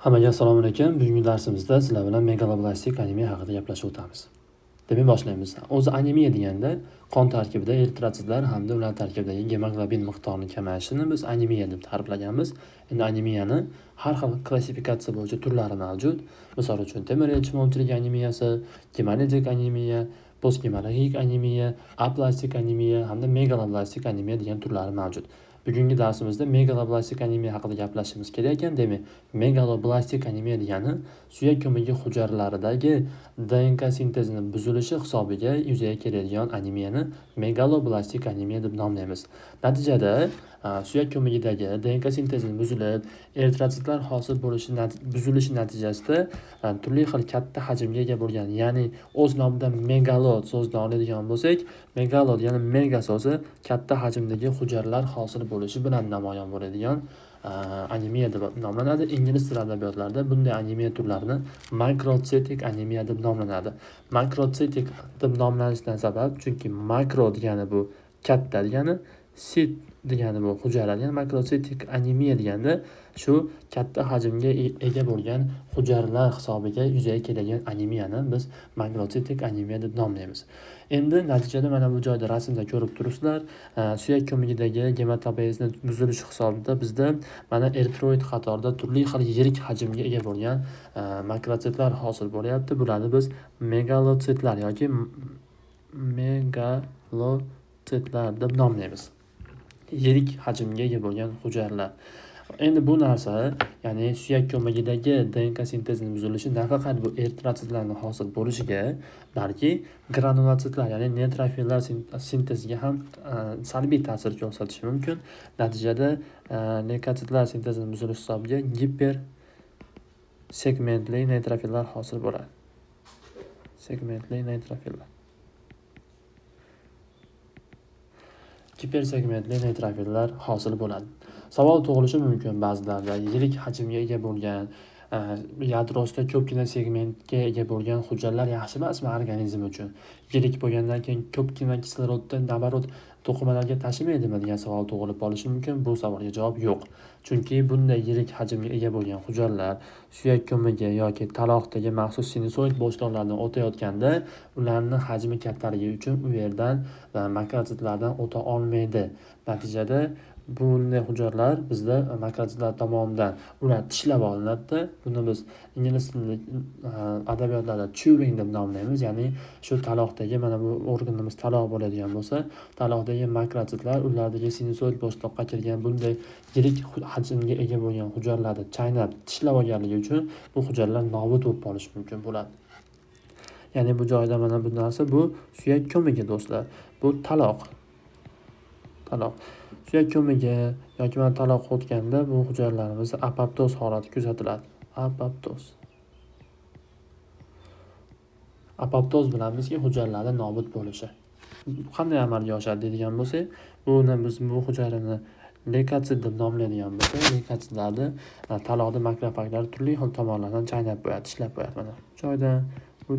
Hammaga assalomu alaykum. Bugungi darsimizda sizlar bilan megaloblastik anemiya haqida gaplashib o'tamiz. Demak, boshlaymiz. O'zi anemiya deganda qon tarkibida eritrotsitlar hamda ular tarkibidagi gemoglobin miqdorining kamayishini biz anemiya deb ta'riflaganmiz. Endi anemiyani har xil klassifikatsiya bo'yicha turlari mavjud. Misol uchun temir yetishmovchilik anemiyasi, gemolitik anemiya, postgemologik anemiya, aplastik anemiya hamda megaloblastik anemiya degan turlari mavjud. Bugungi darsimizda megaloblastik anemiya haqida gaplashishimiz kerak ekan. Demak, megaloblastik anemiya degani suyak ko'magi hujayralaridagi DNK sintezining buzilishi hisobiga yuzaga keladigan anemiyani megaloblastik anemiya deb nomlaymiz. Natijada suyak ko'magidagi DNK sintezining buzilib, eritrotsitlar hosil buzilishi natijasida turli xil katta hajmga ega bo'lgan, ya'ni o'z nomidan megalod so'zini oladigan bo'lsak, megalod ya'ni mega so'zi katta hajmdagi hujayralar hosil bo'lishi bilan namoyon bo'ladigan anemiya deb nomlanadi. Ingliz tili adabiyotlarida bunday anemiya turlarini makrotsitik anemiya deb nomlanadi. Makrotsitik deb nomlanishidan sabab, chunki makro degani bu katta degani, sit degani bu hujayralar, ya'ni makrotsitik anemiya deganda shu katta hajmga ega bo'lgan hujayralar hisobiga yuzaga keladigan anemiyani biz makrotsitik anemiya deb nomlaymiz. Endi natijada mana bu joyda rasmda ko'rib turibsizlar, suyak ko'magidagi gematopoezni buzilishi hisobida bizda mana eritroid qatorida turli xil yirik hajmga ega bo'lgan makrotsitlar hosil bo'lyapti. Bularni biz megalotsitlar yoki megalotsitlar deb nomlaymiz. Yirik hajmga ega bo'lgan hujayralar. Endi bu narsa, ya'ni suyak ko'magidagi DNK sintezining buzilishi nafaqat bu eritrotsitlarning hosil bo'lishiga, balki granulyotsitlar, ya'ni neytrofillar sinteziga ham salbiy ta'sir ko'rsatishi mumkin. Natijada leykotsitlar sintezining buzilishi hisobiga gipersegmentli neytrofillar hosil bo'ladi. Segmentli neytrofillar. Gipersegmentli neytrofillar hosil bo'ladi. Savol tug'ilishi mumkin ba'zilarda, yirik hajmga ega bo'lgan, yadrosida ko'pgina segmentga ega bo'lgan hujayralar yaxshi emasmi organizm uchun? Yirik bo'lgandan keyin ko'pgina kislorodni nabarot to'qimalarga tashimaydimi degan savol tug'ilib qolishi mumkin. Bu savolga javob yo'q. Chunki bunday yirik hajmga ega bo'lgan hujayralar suyak ko'magi yoki taloqdagi maxsus sinusoid bo'shliqlardan o'tayotganda, ularning hajmi kattaligi uchun u yerdan makrotsitlardan o'ta olmaydi. Natijada bunday hujayralar bizda makrotsitlar tomonidan ular tishlab olinadi. Buni biz ingliz tilida adabiyotlarda chewing deb nomlaymiz. Ya'ni shu taloqdagi, mana bu organimiz taloq bo'ladigan bo'lsa, taloqdagi makrotsitlar ulardagi sinusoid bo'shliqqa kirgan bunday yirik hajmga ega bo'lgan hujayralarni chaynab tishlab olganligi uchun bu hujayralar nobud bo'lib qolishi mumkin bo'ladi. Ya'ni bu joyda mana bu narsa bu suyak ko'magi do'stlar. Bu taloq. Suyak ko'magi yoki mana taloq o'tganda bu hujayralarimiz apoptoz holati kuzatiladi. Apoptoz bilamizki hujayralarning nobud bo'lishi. Qanday amalga oshadi deydigan bo'lsak, biz bu hujayrani leykotsit deb nomlaydigan bo'lsak, leykotsitlarni taloqda makrofaglar turli xil tomonlardan chaynab qo'yadi, tishlab qo'yadi. Mana bu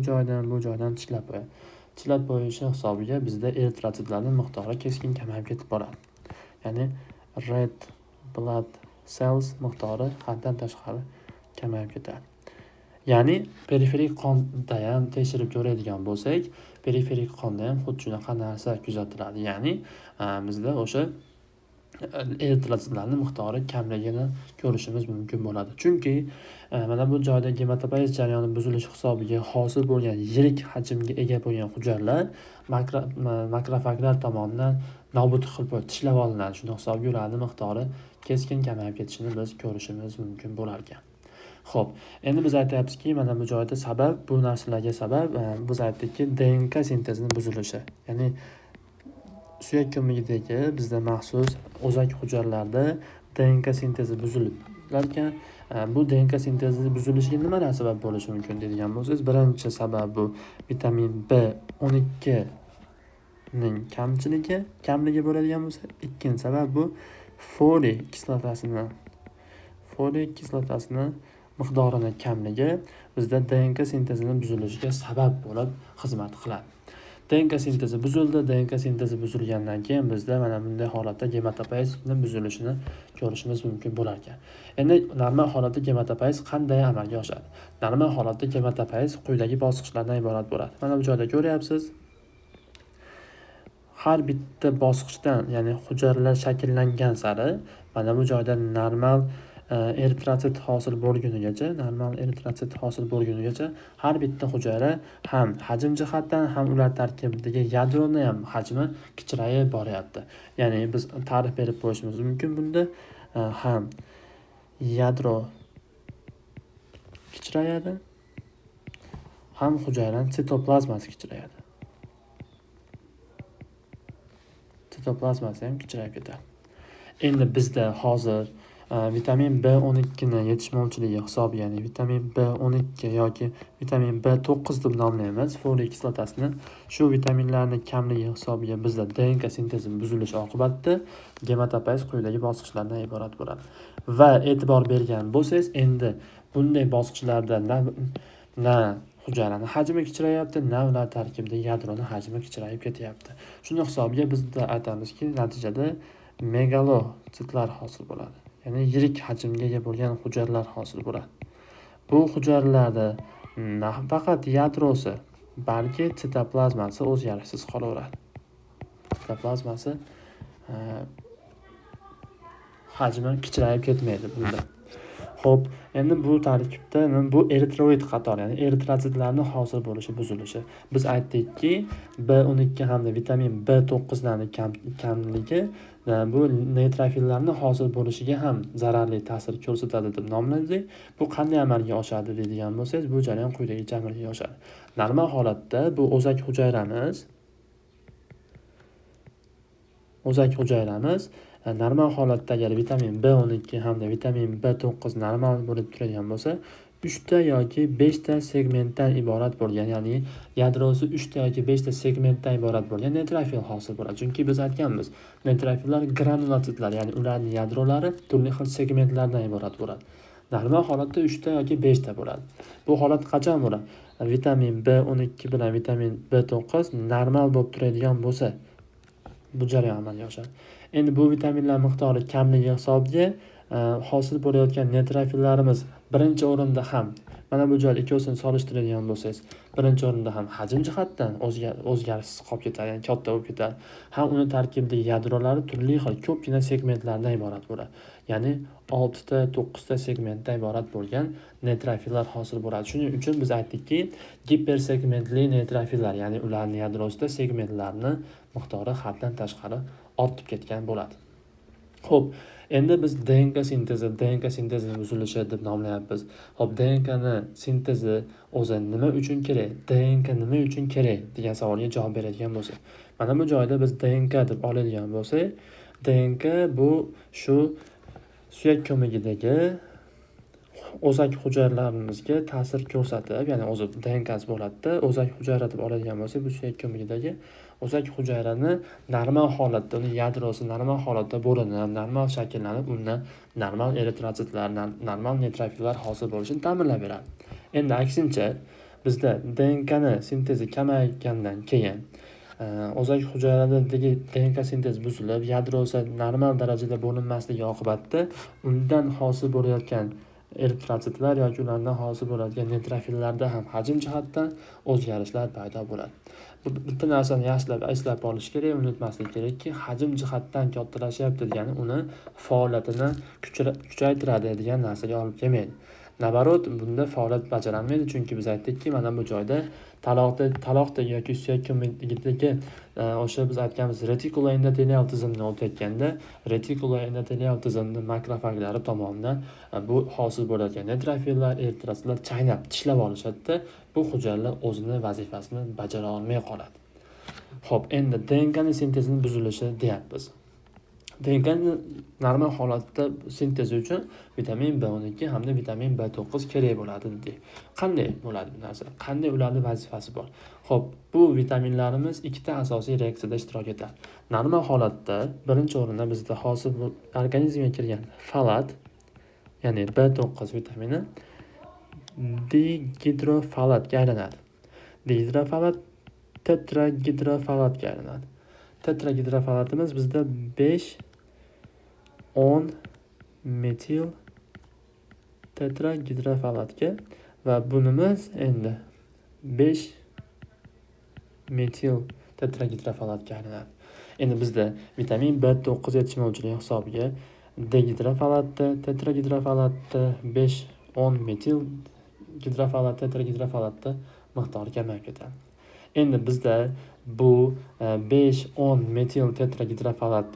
joydan tishlab qo'yadi. Tishlab qo'yishi hisobiga bizda eritrotsitlarning miqdori keskin kamayib ketib boradi. Ya'ni red blood cells miqdori haddan tashqari kamayib ketadi. Ya'ni periferik qonda ham tekshirib ko'radigan bo'lsak, periferik qonda ham xuddi shunaqa narsa kuzatiladi. Ya'ni bizda o'sha eritrotsitlarning miqdori kamligini ko'rishimiz mumkin bo'ladi. Chunki mana bu joyda gematopoez jarayoni buzilishi hisobiga hosil bo'lgan yirik hajmga ega bo'lgan hujayralar makrofaglar tomonidan nobud qilib tishlab olinadi. Shunday hisobga ularning miqdori keskin kamayib ketishini biz ko'rishimiz mumkin bo'lar ekan. Xo'p, endi biz aytayapmizki, mana bu joyda sabab, bu narsalarga sabab biz aytdikki DNK sintezining buzilishi. Ya'ni suyak ko'magidagi bizda maxsus o'zak hujayralarda DNK sintezi buzilar ekan. Bu DNK sintezi buzilishiga nimalar sabab bo'lishi mumkin deydigan bo'lsangiz, birinchi sabab bu vitamin B12 ning kamligi bo'ladigan bo'lsa, ikkinchi sabab bu folik kislotasining miqdorining kamligi bizda DNK sintezining buzilishiga sabab bo'lib xizmat qiladi. DNK sintezi buzildi. DNK sintezi buzilgandan keyin bizda mana bunday holatda gematopoezning buzilishini ko'rishimiz mumkin bo'lar ekan. Endi normal holatda gematopoez qanday amalga oshadi? Normal holatda gematopoez quyidagi bosqichlardan iborat bo'ladi. Mana bu joyda ko'ryapsiz. Har bitta bosqichdan, ya'ni hujayralar shakllangan sari mana bu joyda normal eritratsit hosil bo'lgunigacha har bitta hujayra ham hajm jihatdan ham ular tarkibidagi yadroni ham hajmi kichrayib boryapti. Ya'ni biz ta'rif berib qo'yishimiz mumkin bunda ham yadro kichrayadi, ham hujayraning sitoplazmasi kichrayadi. Sitoplazmasi ham kichrayib ketadi. Endi bizda hozir vitamin B12 ni yetishmovchiligi hisobi, ya'ni vitamin B12 yoki vitamin B9 deb nomlaymiz foliy kislotasini. Shu vitaminlarning kamligi hisobiga bizda DNK sintezi buzilishi oqibatida gematopoez quyidagi bosqichlardan iborat bo'ladi. Va e'tibor bergan bo'lsangiz, endi bunday bosqichlarda na hujayraning hajmi kichrayapti, na ular tarkibidagi yadroning hajmi kichrayib ketyapti. Shuni hisobiga bizda aytamizki, natijada megalositlar hosil bo'ladi. Ya'ni yirik hajmga ega bo'lgan hujayralar hosil bo'ladi. Bu hujayralarda nafaqat yadrosi, balki sitoplazmasi o'zgarishsiz qolaveradi. Sitoplazmasi hajmi kichrayib ketmaydi bunda. Xo'p, endi bu tarkibda bu eritroid qator, ya'ni eritrotsitlarning hosil bo'lishi buzilishi. Biz aytdikki, B12 hamda vitamin B9 larning kamligi bu neytrofillarning hosil bo'lishiga ham zararli ta'sir ko'rsatadi deb nomladik. Bu qanday amalga oshadi deydigan bo'lsangiz, bu jarayon quyidagicha amalga oshadi. Normal holatda bu o'zak hujayramiz normal holatda agar vitamin B12 hamda vitamin B9 normal bo'lib turadigan bo'lsa, 3 ta yoki 5 ta segmentdan iborat bo'lgan, ya'ni yadrosi 3 ta yoki 5 ta segmentdan iborat bo'lgan neytrofil hosil bo'ladi. Chunki biz aytganmiz, neytrofillar granulositlar, ya'ni ularning yadrolari turli xil segmentlardan iborat bo'ladi. Normal holatda 3 ta yoki 5 ta bo'ladi. Bu holat qachon bo'ladi? Vitamin B12 bilan vitamin B9 normal bo'lib turadigan bo'lsa, bu jarayon amalga oshadi. Endi bu vitaminlar miqdori kamligi hisobiga hosil bo'layotgan neytrofillarimiz birinchi o'rinda ham, mana bu joyda ikkovsini solishtiradigan bo'lsangiz, birinchi o'rinda ham hajm jihatdan o'zgarishsiz qolib ketadi, ya'ni katta bo'lib ketadi. Ham uni tarkibidagi yadrolari turli xil ko'pgina segmentlardan iborat bo'ladi. Ya'ni 6 ta, 9 ta segmentdan iborat bo'lgan neytrofillar hosil bo'ladi. Shuning uchun biz aytdikki, gipersegmentli neytrofillar, ya'ni ularning yadrosida segmentlarning miqdori haddan tashqari ortib ketgan bo'ladi. Xo'p, endi biz DNK sintezi buzilishi deb nomlayapmiz. Xo'p, DNK ni sintezi o'zi nima uchun kerak? DNK nima uchun kerak degan savolga javob beradigan bo'lsak, mana bu joyda biz DNK deb oladigan bo'lsak, DNK bu shu suyak ko'magidagi o'zak hujayralarimizga ta'sir ko'rsatib, ya'ni o'zi DNKs bo'ladi-da, o'zak hujayra deb oladigan bo'lsak, bu suyak ko'magidagi o'zak hujayrani normal holatda, uni yadrosi normal holatda bo'linib, normal shakllanib, undan normal eritrotsitlar, normal neytrofillar hosil bo'lishini ta'minlab beradi. Endi aksincha, bizda DNK ni sintezi kamaygandan keyin o'zak hujayralardagi DNK sintezi buzilib, yadrosi normal darajada bo'linmasligi oqibatida undan hosil bo'layotgan eritrotsitlar yoki ulardan hosil bo'ladigan neytrofillarda ham hajm jihatdan o'zgarishlar paydo bo'ladi. Bitta narsani eslab olish kerak, unutmaslik kerakki, hajm jihatdan kattalashyapti degani uni faoliyatini kuchaytiradi degan narsaga olib kelmaydi. Nabarot, bunda faoliyat bajarilmaydi, chunki biz aytdikki, mana bu joyda taloqda yoki suyak ko'magidagi o'sha biz aytganimiz retikuloendotelial tizimni o'tayotganda, retikuloendotelial tizimni makrofaglari tomonidan bu hosil bo'ladigan neytrofillar, eritrotsitlar chaynab, tishlab olishadi-da, bu hujayralar o'zini vazifasini bajara olmay qoladi. Xo'p, endi DNK ni sintezini buzilishi deyapmiz. DNK normal holatda sintezi uchun vitamin B12 hamda vitamin B9 kerak bo'ladi dedik. Qanday bo'ladi bu narsa? Qanday ularning vazifasi bor? Xo'p, bu vitaminlarimiz ikkita asosiy reaksiyada ishtirok etadi. Normal holatda birinchi o'rinda bizda hosil organizmga kirgan folat, ya'ni B9 vitamini dihidrofolatga aylanadi. Dihidrofolat tetragidrofolatga aylanadi. Tetragidrofolatimiz bizda 5 10 metil tetragidrofolatga va bunimiz endi 5 metil tetragidrofolatga aylanadi. Endi bizda vitamin B9 yetishmovchiligi hisobiga degidrofolatda, tetragidrofolatda 5-10 metil gidrofolat, tetragidrofolatda miqdori kamayib ketadi. Endi bizda bu 5-10 metil tetragidrofolat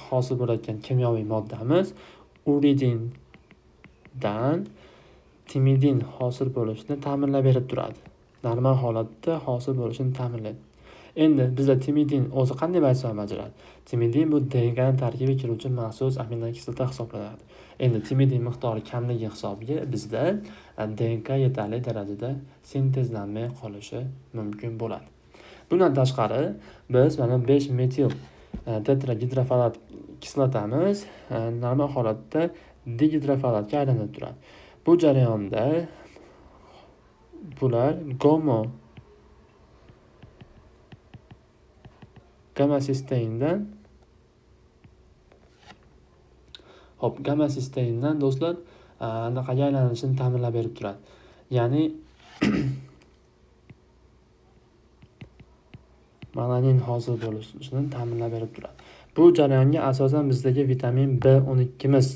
hosil bo'layotgan kimyoviy moddamiz uridindan timidin hosil bo'lishini ta'minlab berib turadi. Normal holatda hosil bo'lishini ta'minlaydi. Endi bizda timidin o'zi qanday vazifa bajaradi? Timidin bu DNK tarkibiga kiruvchi maxsus aminokislota hisoblanadi. Endi timidin miqdori kamligi hisobiga bizda DNK yetarli darajada sintezlanmay qolishi mumkin bo'ladi. Bundan tashqari biz mana 5 metil tetragidrofolat kislotamiz normal holatda degidrofolatga aylanib turadi. Bu jarayonda bular gamma sisteindan do'stlar anaqaga aylanishini ta'minlab berib turadi. Ya'ni melanin hosil bo'lishini ta'minlab berib turadi. Bu jarayonga asosan bizdagi vitamin B12miz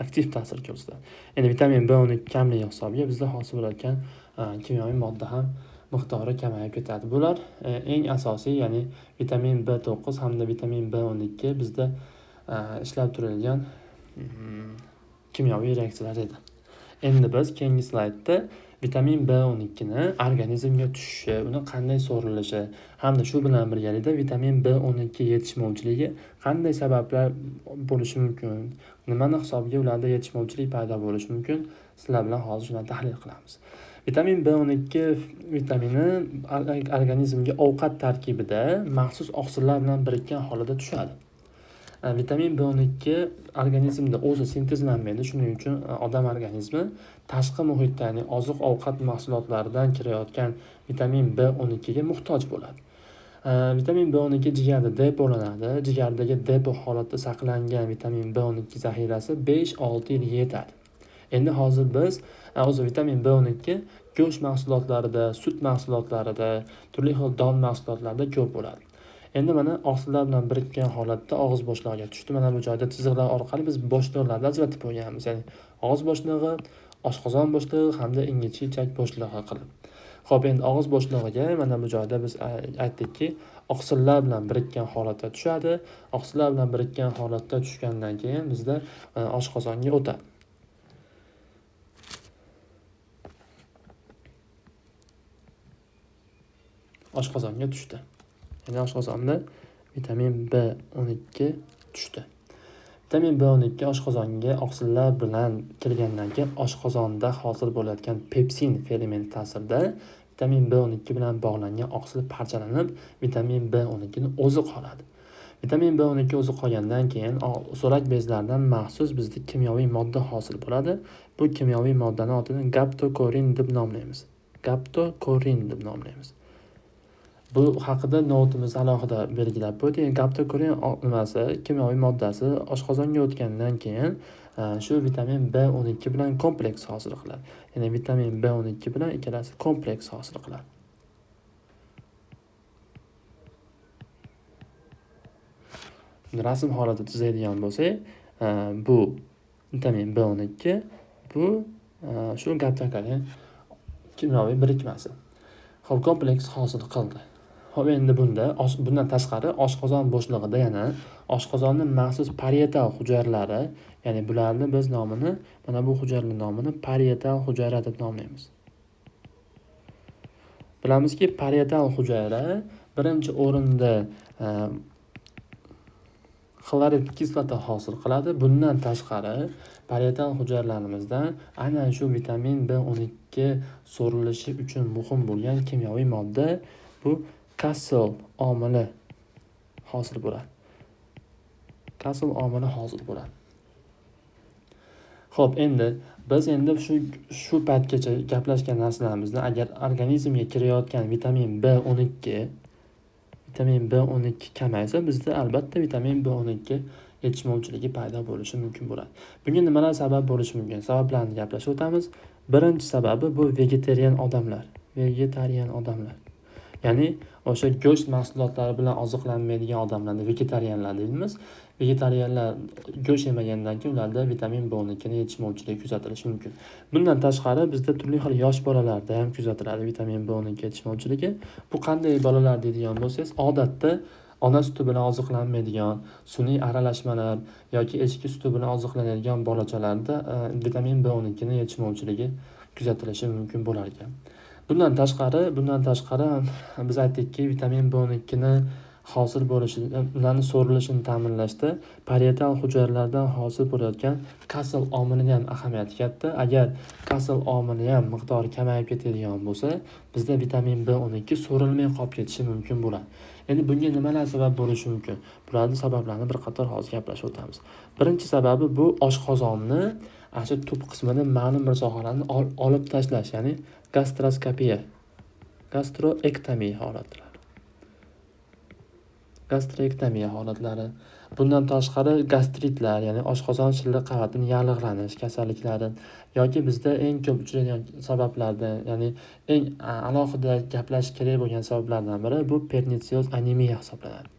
aktiv ta'sir ko'rsatadi. Endi vitamin B12 kamligi hisobiga bizda hosil bo'layotgan kimyoviy modda ham miqdori kamayib ketadi. Bular eng asosiy, ya'ni vitamin B9 hamda vitamin B12 bizda ishlab turilgan kimyoviy reaksiyalar edi. Endi biz keyingi slaydda vitamin B12 ni organizmga tushishi, uni qanday so'rilishi hamda shu bilan birgalikda vitamin B12 yetishmovchiligi qanday sabablar bo'lishi mumkin, nimani hisobiga ularda yetishmovchilik paydo bo'lishi mumkin, sizlar bilan hozir shuni tahlil qilamiz. Vitamin B12 vitamini organizmga ovqat tarkibida maxsus oqsillar bilan birikkan holida tushadi. Vitamin B12 organizmda o'zi sintezlanmaydi, shuning uchun odam organizmi tashqi muhitdan, ya'ni oziq-ovqat mahsulotlaridan kirayotgan vitamin B12 ga muhtoj bo'ladi. Vitamin B12 jigarda depolanadi. Jigardagi depo holatda saqlangan vitamin B12 zaxirasi 5-6 yilga yetadi. Endi hozir biz o'zi vitamin B12 go'sht mahsulotlarida, sut mahsulotlarida, turli xil don mahsulotlarida ko'p bo'ladi. Endi mana oqsillar bilan birikkan holatda og'iz bo'shlig'iga tushdi. Mana bu joyda chiziqlar orqali biz bo'shliqlarni ajratib qo'yganmiz. Ya'ni og'iz bo'shlig'i, oshqozon bo'shlig'i hamda ingichka ichak bo'shlig'i qilib. Xo'p, endi og'iz bo'shlig'iga mana bu joyda biz aytdikki, oqsillar bilan birikkan holatda tushadi. Oqsillar bilan birikkan holatda tushgandan keyin bizda oshqozonga o'tadi. Oshqozonga tushdi. Ya'ni oshqozonda vitamin B12 tushdi. Vitamin B12 oshqozonga oqsillar bilan kirgandan keyin oshqozonda hosil bo'layotgan pepsin fermenti ta'sirida vitamin B12 bilan bog'langan oqsil parchalanib, vitamin B12 ni o'zi qoladi. Vitamin B12 o'zi qolgandan keyin so'lak bezlaridan maxsus bizda kimyoviy modda hosil bo'ladi. Bu kimyoviy moddani otini gaptokorin deb nomlaymiz. Bu haqida notimizda alohida belgilab qo'ydik. Gaptokorin nimasi, kimyoviy moddasi oshqozonga o'tgandan keyin shu vitamin B12 bilan kompleks hosil qiladi. Ya'ni vitamin B12 bilan ikkalasi kompleks hosil qiladi. Rasm holatida chizadigan bo'lsak, bu vitamin B12, bu shu gaptokorin kimyoviy birikmasi. Xo'p, kompleks hosil qildi. Xo'p, endi bundan tashqari oshqozon bo'shlig'ida yana oshqozonning maxsus parietal hujayralari, ya'ni bularni biz nomini, mana bu hujayralar nomini parietal hujayra deb nomlaymiz. Bilamizki, parietal hujayra birinchi o'rinda xlorid kislota hosil qiladi. Bundan tashqari parietal hujayralarımizdan aynan shu vitamin B12 so'rilishi uchun muhim bo'lgan kimyoviy modda bu Castle omili hosil bo'ladi. Xo'p, endi Biz endi shu paytgacha gaplashgan narsalarimizni agar organizmga kirayotgan vitamin B12 kamaysa, bizda albatta vitamin B12 yetishmovchiligi paydo bo'lishi mumkin bo'ladi. Bunga nimalar sabab bo'lishi mumkin? Sabablarni gaplashib o'tamiz. Birinchi sababi bu vegetarian odamlar. Ya'ni o'sha go'sht mahsulotlari bilan oziqlanmaydigan odamlarni vegetarianlar deymiz. Vegetarianlar go'sht yemagandan keyin ularda vitamin B12 yetishmovchiligi kuzatilishi mumkin. Bundan tashqari bizda turli xil yosh bolalarda ham kuzatiladi vitamin B12 yetishmovchiligi. Bu qanday bolalar deydigan bo'lsangiz, odatda ona suti bilan oziqlanmaydigan, sun'iy aralashmalar yoki echki suti bilan oziqlanadigan bolachalarda vitamin B12 yetishmovchiligi kuzatilishi mumkin bo'lar ekan. Bundan tashqari biz aytdikki, vitamin B12 hosil bo'lishi, ularni so'rilishini ta'minlashda parietal hujayralardan hosil bo'layotgan kasl omilining ham ahamiyati katta. Agar kasl omili ham miqdori kamayib ketadigan bo'lsa, bizda vitamin B12 so'rilmay qolib ketishi mumkin bo'ladi. Endi bunga nimalar sabab bo'lishi mumkin? Bularning sabablarini bir qator hozir gaplashib o'tamiz. Birinchi sababi bu oshqozonni shu tub qismini ma'lum bir sohalarni olib tashlash, ya'ni gastroskopiya, gastroektomiya holatlari. Bundan tashqari gastritlar, ya'ni oshqozon shilliq qavatining yallig'lanish kasalliklari yoki bizda eng ko'p uchraydigan sabablardan, ya'ni eng alohida gaplash kerak bo'lgan sabablardan biri bu pernitsioz anemiya hisoblanadi.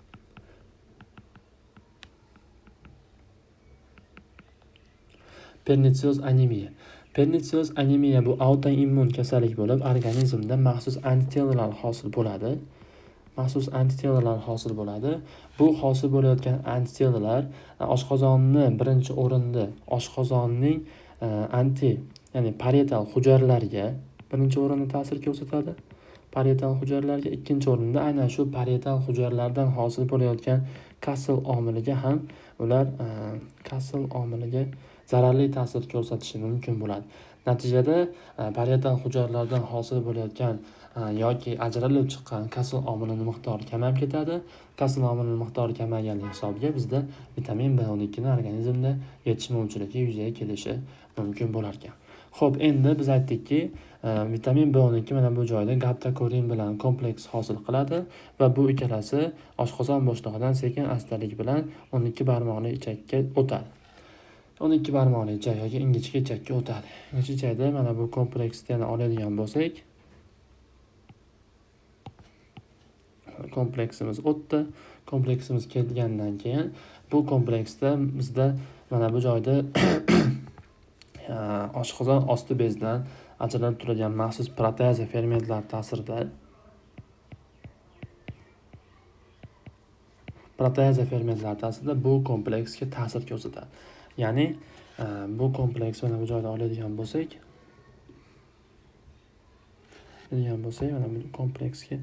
Pernitsioz anemiya bu autoimmun kasallik bo'lib, organizmda maxsus antitanalar hosil bo'ladi. Bu hosil bo'layotgan antitanalar oshqozonni birinchi o'rinda oshqozonning ya'ni parietal hujayralariga birinchi o'rinda ta'sir ko'rsatadi. Parietal hujayralarga ikkinchi o'rinda aynan shu parietal hujayralardan hosil bo'layotgan kasl omiliga ham ular zararli ta'sir ko'rsatishi mumkin bo'ladi. Natijada parietal hujayralardan hosil bo'layotgan yoki ajralib chiqqan kasl omilining miqdori kamayib ketadi. Kasl omilining miqdori kamayganligi hisobiga bizda vitamin B12 ning organizmda yetishmovchiligi yuzaga kelishi mumkin bo'lar ekan. Xo'p, endi biz aytdikki, vitamin B12 mana bu joyda gaptakorin bilan kompleks hosil qiladi va bu ikkalasi oshqozon bo'shlig'idan sekin-astalik bilan 12 barmoqli ichakka o'tadi. 12 barmoqli ichak yoki ingichka ichakka o'tadi. Ingichka ichakda mana bu kompleksni yana oladigan bo'lsak, kompleksimiz o'tdi. Kompleksimiz kelgandan keyin bu kompleksda bizda mana bu joyda oshqozon osti bezidan ajralib turadigan maxsus proteaza fermentlar ta'sirida bu kompleksga ta'sir ko'rsatadi. Ya'ni bu kompleks mana bu joyda oladigan bo'lsak, mana bu kompleksga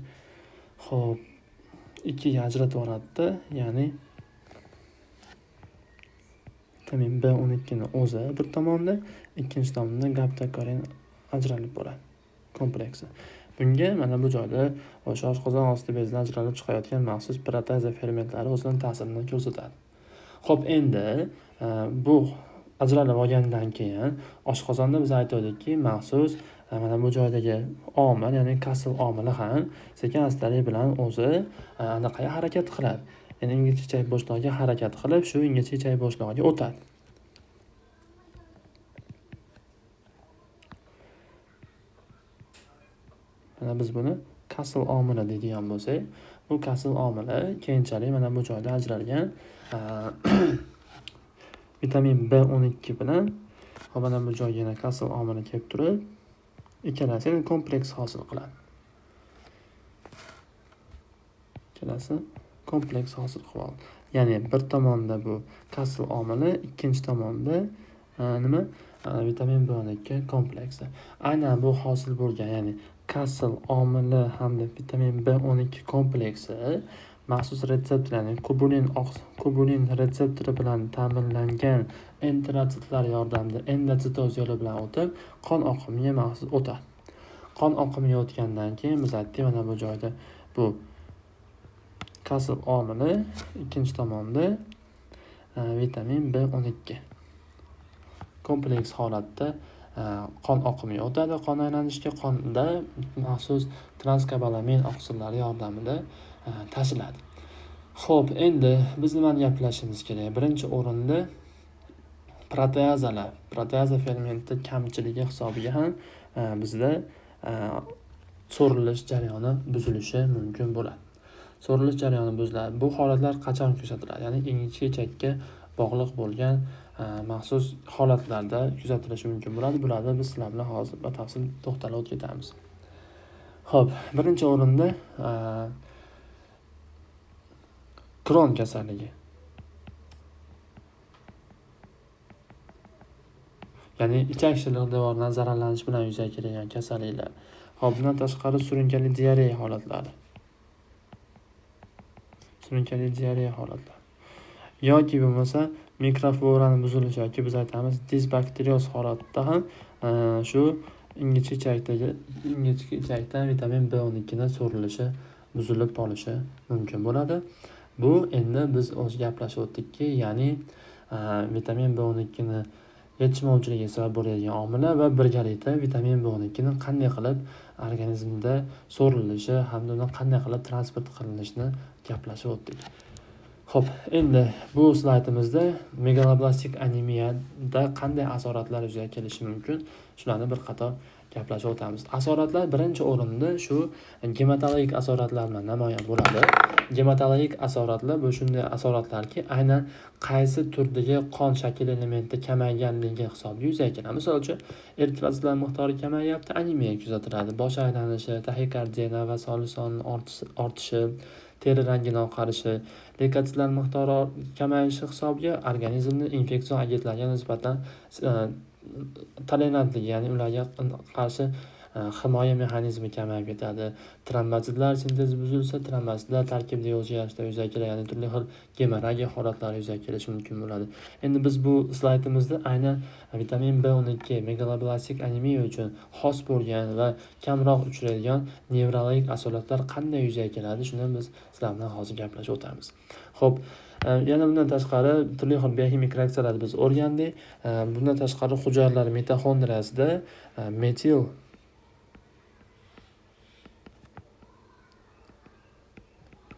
xo'p ikkiga ajratib yuboradi. Ya'ni vitamin B12 ni o'zi bir tomonda, ikkinchi tomonda gaptakorin ajralib bo'ladi kompleksi. Bunga mana bu joyda o'sha oshqozon osti bezidan ajralib chiqayotgan maxsus proteaza fermentlari o'zining ta'sirini ko'rsatadi. Xo'p, endi bu ajralib olgandan keyin oshqozonda biz aytaylikki, maxsus mana bu joydagi omil, ya'ni kasl omili ham sekin-astalik bilan o'zi anaqaga harakat qiladi. Ya'ni ingichka ichak bo'shlig'iga harakat qilib, shu ingichka ichak bo'shlig'iga o'tadi. Mana biz buni kasl omili deydigan bo'lsak, bu kasl omili keyinchalik mana bu joyda ajralgan vitamin B12 bilan mana bu joyga yana kasl omili kelib turib, ikkalasi kompleks hosil qiladi. Ya'ni bir tomonda bu kasl omili, ikkinchi tomonda vitamin B12 kompleksi. Aynan bu hosil bo'lgan, ya'ni kasl omili hamda vitamin B12 kompleksi maxsus retseptor, ya'ni kubulin retseptori bilan ta'minlangan enterotitlar yordamida endotsitoz yo'li bilan o'tib, qon oqimiga maxsus o'tadi. Qon oqimiga o'tgandan keyin biz aytdik, mana bu joyda bu kasl omili, ikkinchi tomonda vitamin B12 kompleks holatda qon oqimi o'tadi. Qon aylanishga qonda maxsus transkobalamin oqsillari yordamida tashiladi. Xo'p, endi biz nimani gaplashishimiz kerak? Birinchi o'rinda proteaza fermenti kamchiligi hisobiga ham bizda so'rilish jarayoni buzilishi mumkin bo'ladi. So'rilish jarayoni buziladi. Bu holatlar qachon kuzatiladi? Ya'ni ingichka ichakka bog'liq bo'lgan maxsus holatlarda kuzatilishi mumkin bo'ladi. Bularda biz sizlar bilan hozir batafsil to'xtalib o'tamiz. Xo'p, birinchi o'rinda Kron kasalligi. Ya'ni ichak shilliq devoridan zararlanish bilan yuzaga kelgan kasalliklar. Xo'p, bundan tashqari surunkali diareya holatlari. Yoki bo'lmasa mikroflorani buzilishi yoki biz aytamiz disbakterioz holatda ham shu ingichka ichakda vitamin B12 ning so'rilishi buzilib qolishi mumkin bo'ladi. Bu endi biz o'zi gaplashib o'tdikki, ya'ni vitamin B12 ni yetishmovchiligiga sabab bo'ladigan omillar va birgalikda vitamin B12 ni qanday qilib organizmda so'rilishi hamda uni qanday qilib transport qilinishini gaplashib o'tdik. Xo'p, endi bu slaydimizda megaloblastik anemiyada qanday asoratlar yuzaga kelishi mumkin, shularni bir qator gaplashib o'tamiz. Asoratlar birinchi o'rinda shu gematologik asoratlar bilan namoyon bo'ladi. Gematologik asoratlar bu shunday asoratlarki, aynan qaysi turdagi qon shakl elementi kamayganligi hisobiga yuzaga keladi. Misol uchun, eritrositlar miqdori kamayyapti, anemiya kuzatiladi. Bosh aylanishi, taxikardiya, nafas olish sonining ortishi, teri rangining oqarishi, leykotitlar miqdori kamayishi hisobiga organizmning infeksion agentlarga nisbatan tolerantligi, ya'ni ularga qarshi himoya mexanizmi kamayib ketadi. Trombositlar sintezi buzilsa, trombositlar tarkibidagi o'zgarishlar yuzaga keladi, ya'ni turli xil gemorragiya holatlari yuzaga kelishi mumkin bo'ladi. Endi biz bu slaydimizda aynan vitamin B12 megaloblastik anemiya uchun xos bo'lgan va kamroq uchraydigan nevrologik asoratlar qanday yuzaga keladi, shuni biz sizlar bilan hozir gaplashib o'tamiz. Xo'p, yana bundan tashqari turli xil biokimik reaksiyalar biz o'rgandik. Bundan tashqari hujayralar mitoxondriyasida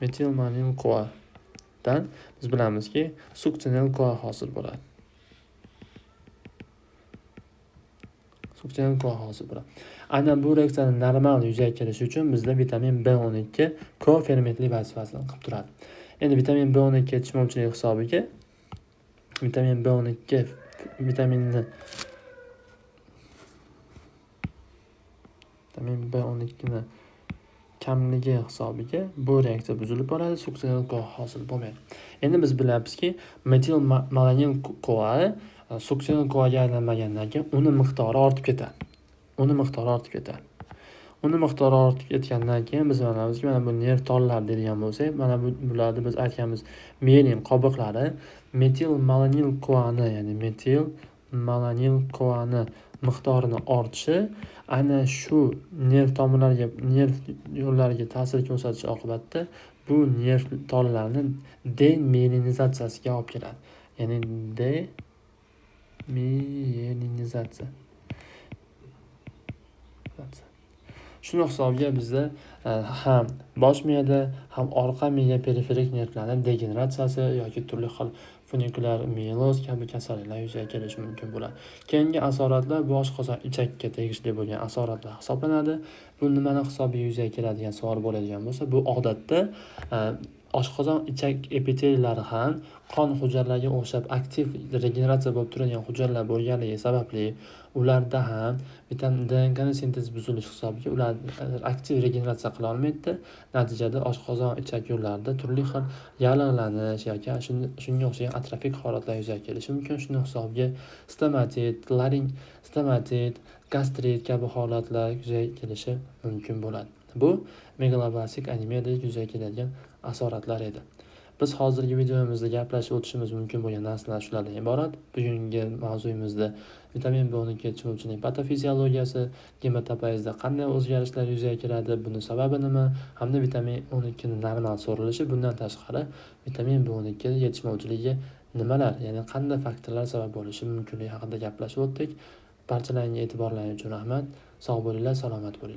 metil-manil CoAdan biz bilamizki, suksinil CoA hosil bo'ladi. Aynan bu reaksiyaning normal yuzaga kelishi uchun bizda vitamin B12 kofermentli vazifasini qilib turadi. Endi vitamin B12 yetishmovchiligi hisobiga vitamin B12 ni kamligi hisobiga bu reaksiya buzilib boradi, suksinil CoA hosil bo'lmaydi. Endi biz bilamizki, metil-malanil CoA suksinil CoAga aylanmagandan keyin uni miqdori ortib ketadi. Uni miqdori ortib ketgandan keyin biz bilamizki, mana bu nerv tollar deydigan bo'lsak, mana bularni biz aytganmiz mielin qobiqlari metil-malanil CoAni, ya'ni metil-malanil CoAni miqdorini ortishi aynan shu nerv tomirlariga, nerv yo'llariga ta'sir ko'rsatishi oqibatida bu nerv tollarni demiyelinizatsiyasiga olib keladi. Ya'ni demiyelinizatsiya. Shuni hisobiga bizda ham bosh miyada, ham orqa miya periferik nervlarning degeneratsiyasi yoki turli xil funikulyar miyeloz kabi kasalliklar yuzaga kelishi mumkin bo'ladi. Keyingi asoratlar bu oshqozon ichakka tegishli bo'lgan asoratlar hisoblanadi. Bu nimani hisobiga yuzaga keladigan savol bo'ladigan bo'lsa, bu odatda oshqozon ichak epitellari ham qon hujayralariga o'xshab aktiv regeneratsiya bo'lib turadigan hujayralar bo'lganligi sababli ularda ham vitamin DNK ning sintezi buzilishi hisobiga ular aktiv regeneratsiya qila olmaydi. Natijada oshqozon ichak yo'llarida turli xil yallig'lanish yoki shunga o'xshagan atrofik holatlar yuzaga kelishi mumkin. Shuni hisobiga stomatit, gastrit kabi holatlar yuzaga kelishi mumkin bo'ladi. Bu megaloblastik anemiyada yuzaga keladigan asoratlar edi. Biz hozirgi videomizda gaplashib o'tishimiz mumkin bo'lgan narsalar shulardan iborat. Bugungi mavzuyimizda vitamin B12 yetishmovchiligining patofiziologiyasi, gematopoezda qanday o'zgarishlar yuzaga keladi, buning sababi nima, hamda vitamin B12 ning normal so'rilishi, bundan tashqari vitamin B12 yetishmovchiligiga nimalar, ya'ni qanday faktorlar sabab bo'lishi mumkinligi haqida gaplashib o'tdik. Barchalaringga e'tiborlaringiz uchun rahmat. Sog' bo'linglar, salomat bo'linglar.